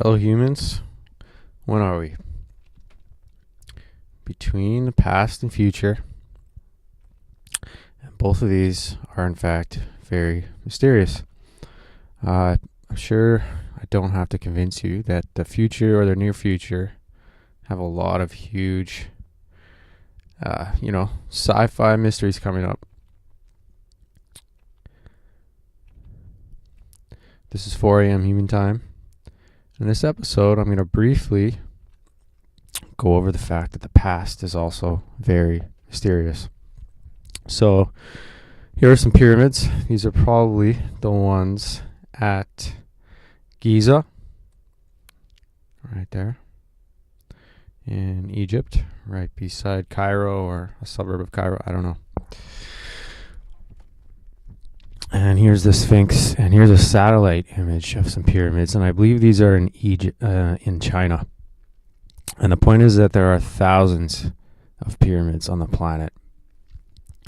Fellow humans, when are we? Between the past and future. And both of these are, in fact, very mysterious. I'm sure I don't have to convince you that the future or the near future have a lot of huge, sci-fi mysteries coming up. This is 4 a.m. human time. In this episode, I'm going to briefly go over the fact that the past is also very mysterious. So, here are some pyramids. These are probably the ones at Giza, right there, in Egypt, right beside Cairo or a suburb of Cairo. I don't know. And here's the Sphinx, and here's a satellite image of some pyramids, and I believe these are in Egypt, in China. And the point is that there are thousands of pyramids on the planet,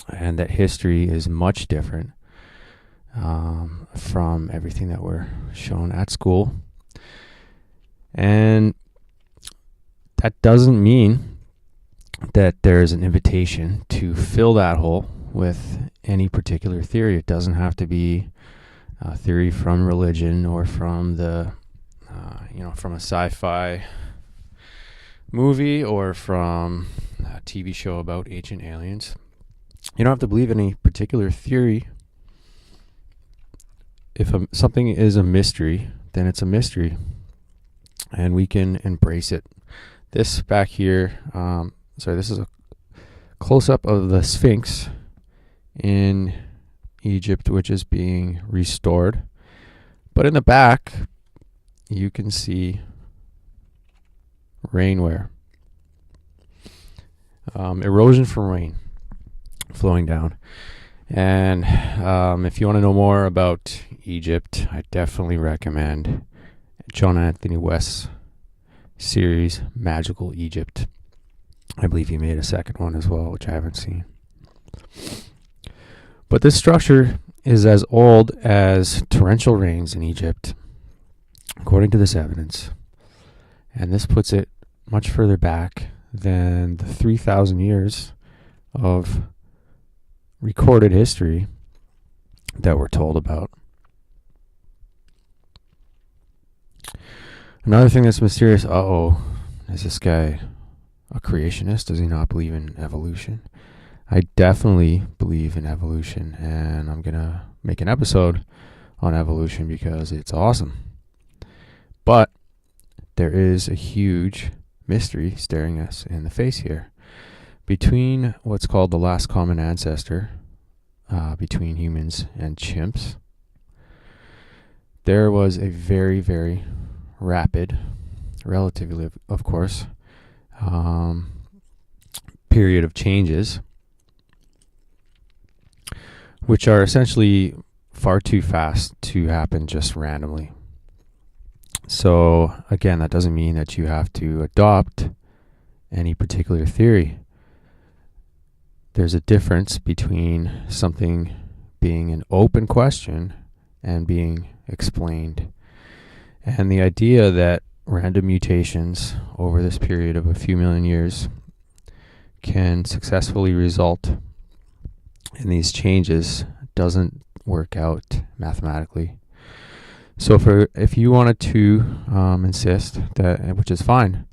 and that history is much different from everything that we're shown at school. And that doesn't mean that there's an invitation to fill that hole with any particular theory. It doesn't have to be a theory from religion or from from a sci-fi movie or from a TV show about ancient aliens. You don't have to believe any particular theory. If something is a mystery, then it's a mystery, and we can embrace it. This back here, this is a close-up of the Sphinx in Egypt, which is being restored. But in the back, you can see rainware. Erosion from rain flowing down. And if you want to know more about Egypt, I definitely recommend John Anthony West's series, Magical Egypt. I believe he made a second one as well, which I haven't seen. But this structure is as old as torrential rains in Egypt, according to this evidence. And this puts it much further back than the 3,000 years of recorded history that we're told about. Another thing that's mysterious, is this guy a creationist? Does he not believe in evolution? I definitely believe in evolution, and I'm going to make an episode on evolution because it's awesome. But there is a huge mystery staring us in the face here. Between what's called the last common ancestor, between humans and chimps, there was a very, very rapid, relatively, of course, period of changes, which are essentially far too fast to happen just randomly. So, again, that doesn't mean that you have to adopt any particular theory. There's a difference between something being an open question and being explained. And the idea that random mutations over this period of a few million years can successfully result in these changes doesn't work out mathematically. So if you wanted to insist that, which is fine,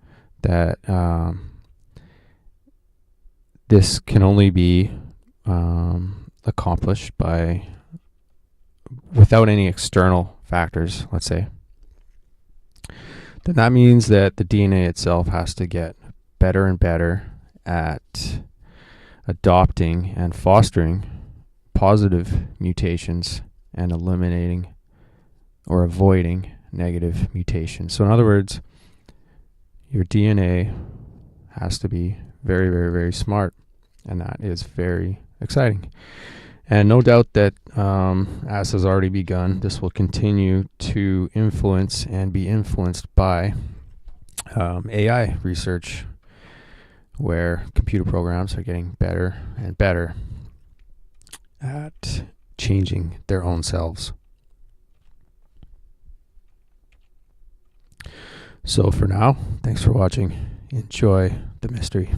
that this can only be accomplished without any external factors, let's say, then that means that the DNA itself has to get better and better at adopting and fostering positive mutations and eliminating or avoiding negative mutations. So in other words, your DNA has to be very, very, very smart, and that is very exciting. And no doubt that, as has already begun, this will continue to influence and be influenced by AI research, where computer programs are getting better and better at changing their own selves. So for now, thanks for watching. Enjoy the mystery.